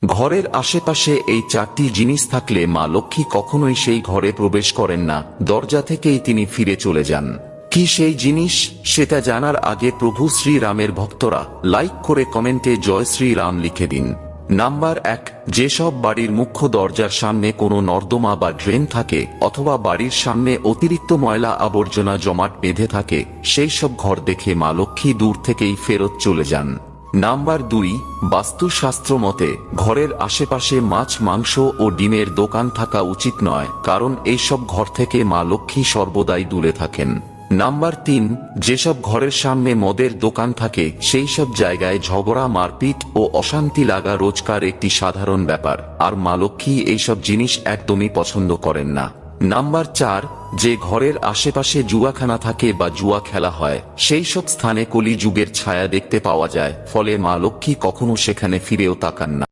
ঘরের আশেপাশে এই চারটি জিনিস থাকলে মা লক্ষ্মী কখনোই সেই ঘরে প্রবেশ করেন না, দরজা থেকেই তিনি ফিরে চলে যান। কি সেই জিনিস, সেটা জানার আগে প্রভু শ্রীরামের ভক্তরা লাইক করে কমেন্টে জয় শ্রীরাম লিখে দিন। নাম্বার 1, যেসব বাড়ির মুখ্য দরজার সামনে কোনো নর্দমা বা ড্রেন থাকে অথবা বাড়ির সামনে অতিরিক্ত ময়লা আবর্জনা জমাট বেঁধে থাকে, সেই সব ঘর দেখে মা লক্ষ্মী দূর থেকেই ফেরত চলে যান। নাম্বার 2, বাস্তুশাস্ত্র মতে ঘরের আশেপাশে মাছ, মাংস ও ডিমের দোকান থাকা উচিত নয়, কারণ এইসব ঘর থেকে মা লক্ষ্মী সর্বদাই দূরে থাকেন। নাম্বার 3, যেসব ঘরের সামনে মদের দোকান থাকে সেই সব জায়গায় ঝগড়া, মারপিট ও অশান্তি লাগা রোজকার একটি সাধারণ ব্যাপার, আর মা লক্ষ্মী এইসব জিনিস একদমই পছন্দ করেন না। নাম্বার 4, যে ঘরের আশেপাশে জুয়াখানা থাকে বা জুয়া খেলা হয় সেই সব স্থানে কলি যুগের ছায়া দেখতে পাওয়া যায়, ফলে মা লক্ষ্মী কখনো সেখানে ফিরেও তাকান না।